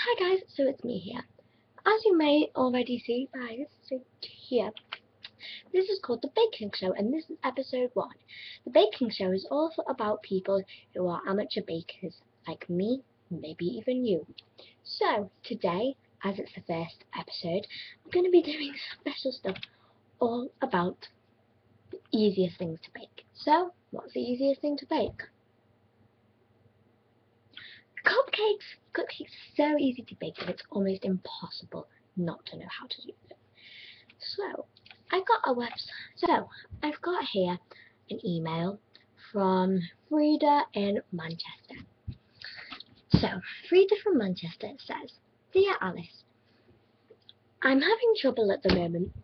Hi guys, so it's me here. As you may already see by this thing here, this is called The Baking Show and this is episode 1. The Baking Show is all about people who are amateur bakers like me, maybe even you. So today, as it's the first episode, I'm going to be doing special stuff all about the easiest things to bake. So, what's the easiest thing to bake? Cupcakes! Cupcakes are so easy to bake that it's almost impossible not to know how to do them. So, I've got here an email from Frida in Manchester. So, Frida from Manchester says, "Dear Alice, I'm having trouble at the moment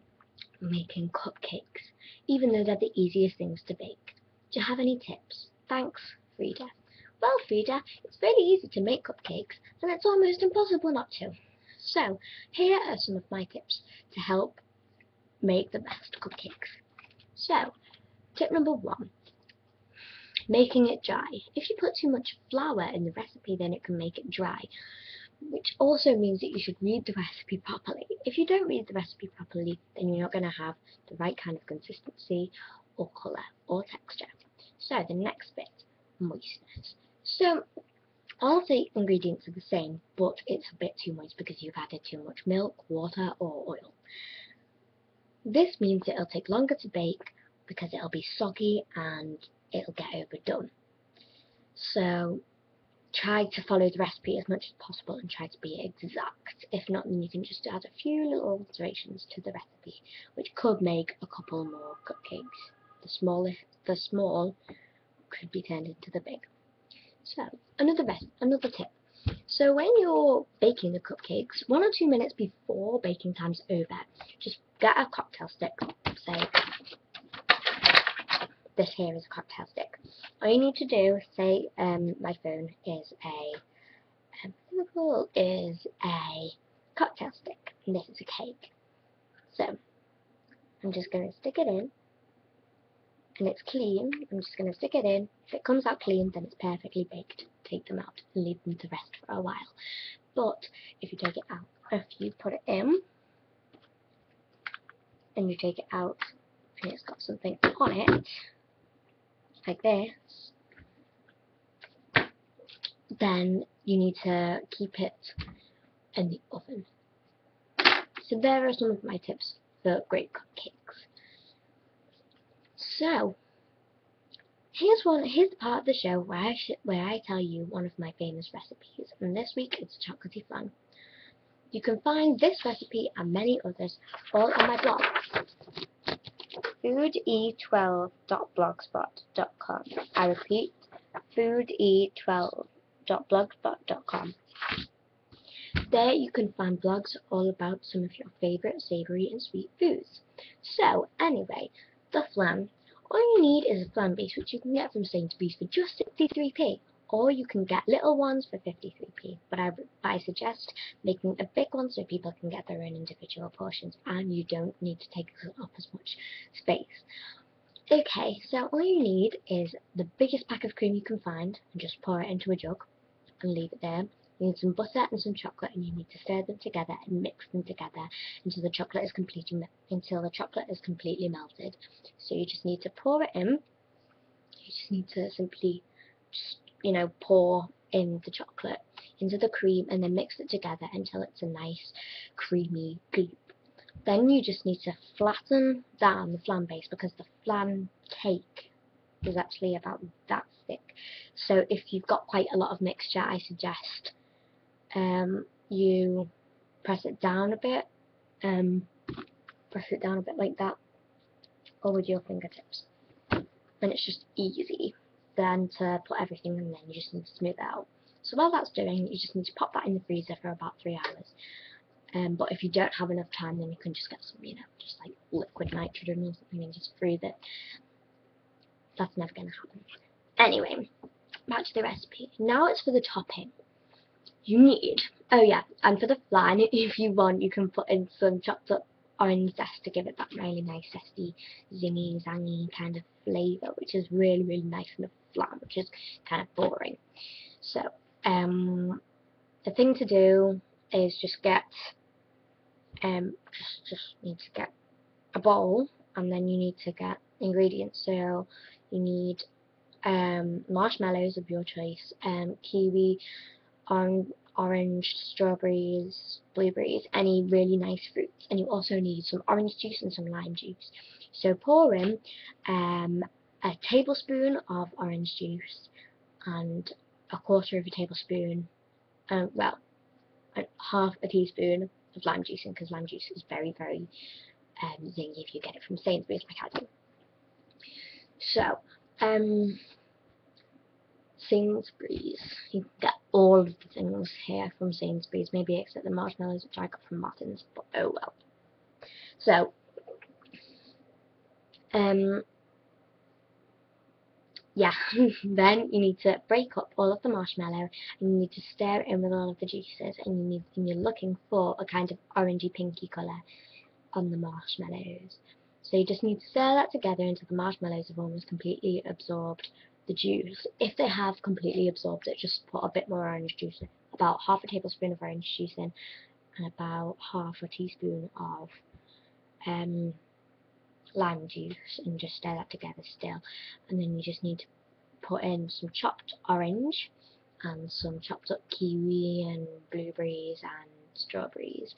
making cupcakes, even though they're the easiest things to bake. Do you have any tips? Thanks, Frida." Well, Frida, it's really easy to make cupcakes, and it's almost impossible not to. So, here are some of my tips to help make the best cupcakes. So, tip number 1, making it dry. If you put too much flour in the recipe, then it can make it dry, which also means that you should read the recipe properly. If you don't read the recipe properly, then you're not going to have the right kind of consistency or colour or texture. So, the next bit, moistness. So, all the ingredients are the same, but it's a bit too moist because you've added too much milk, water, or oil. This means it'll take longer to bake because it'll be soggy and it'll get overdone. So, try to follow the recipe as much as possible and try to be exact. If not, then you can just add a few little alterations to the recipe, which could make a couple more cupcakes. The small could be turned into the big. So, another tip. So when you're baking the cupcakes, 1 or 2 minutes before baking time's over, just get a cocktail stick. Say, this here is a cocktail stick. All you need to do is say, my phone is a cocktail stick, and this is a cake. So, I'm just going to stick it in. And it's clean, I'm just going to stick it in. If it comes out clean, then it's perfectly baked. Take them out and leave them to rest for a while. But if you take it out, if you put it in, and you take it out, and it's got something on it, like this, then you need to keep it in the oven. So there are some of my tips for great cupcakes. So, here's the part of the show where I tell you one of my famous recipes, and this week it's chocolatey flan. You can find this recipe and many others all on my blog, foode12.blogspot.com. I repeat, foode12.blogspot.com. There you can find blogs all about some of your favourite savoury and sweet foods. So, anyway, the flan. All you need is a flan base, which you can get from Sainsbury's for just 63p, or you can get little ones for 53p, but I suggest making a big one so people can get their own individual portions and you don't need to take up as much space. Okay, so all you need is the biggest pack of cream you can find and just pour it into a jug and leave it there. You need some butter and some chocolate, and you need to stir them together and mix them together until the chocolate is completely melted. So you just need to pour it in. You just need to simply pour in the chocolate into the cream and then mix it together until it's a nice creamy goop. Then you just need to flatten down the flan base because the flan cake is actually about that thick. So if you've got quite a lot of mixture, I suggest you press it down a bit like that, or with your fingertips, and it's just easy then to put everything in, and then you just need to smooth it out. So while that's doing, you just need to pop that in the freezer for about 3 hours. But if you don't have enough time, then you can just get some, just like liquid nitrogen or something and just freeze it. That's never going to happen. Anyway, back to the recipe. Now it's for the topping. You need, and for the flan, if you want, you can put in some chopped up orange zest to give it that really nice zesty, zingy, zangy kind of flavour, which is really, really nice in the flan, which is kind of boring. So, the thing to do is just get just need to get a bowl, and then you need to get ingredients. So you need marshmallows of your choice, kiwi, orange, strawberries, blueberries, any really nice fruits. And you also need some orange juice and some lime juice. So pour in a tablespoon of orange juice and a quarter of a tablespoon, well, half a teaspoon of lime juice, because lime juice is very, very zingy if you get it from Sainsbury's like I do. So, Sainsbury's, you can get all of the things here from Sainsbury's, maybe except the marshmallows, which I got from Martin's, but oh well. So, yeah, then you need to break up all of the marshmallow, and you need to stir it in with all of the juices, and you're looking for a kind of orangey pinky colour on the marshmallows. So you just need to stir that together until the marshmallows have almost completely absorbed the juice. If they have completely absorbed it, just put a bit more orange juice in, about half a tablespoon of orange juice in, and about half a teaspoon of lime juice, and just stir that together still. And then you just need to put in some chopped orange and some chopped up kiwi and blueberries and strawberries,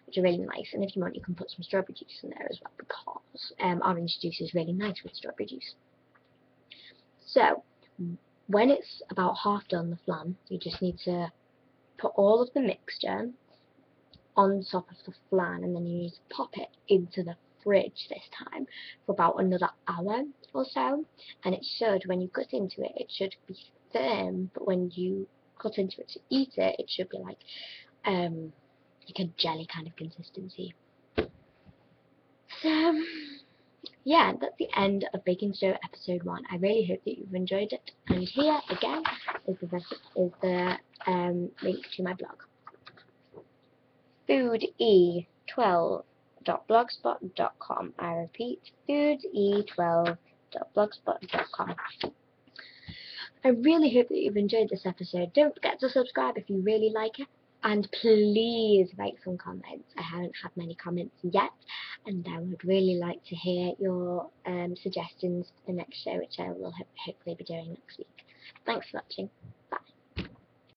which are really nice. And if you want, you can put some strawberry juice in there as well, because orange juice is really nice with strawberry juice. So when it's about half done, the flan, you just need to put all of the mixture on top of the flan, and then you need to pop it into the fridge this time for about another hour or so. And it should, when you cut into it, it should be firm, but when you cut into it to eat it, it should be like a jelly kind of consistency. So yeah, that's the end of Baking Show episode 1. I really hope that you've enjoyed it. And here again is the link to my blog, foode12.blogspot.com. I repeat, foode12.blogspot.com. I really hope that you've enjoyed this episode. Don't forget to subscribe if you really like it. And please write some comments. I haven't had many comments yet, and I would really like to hear your suggestions for the next show, which I will hopefully be doing next week. Thanks for watching.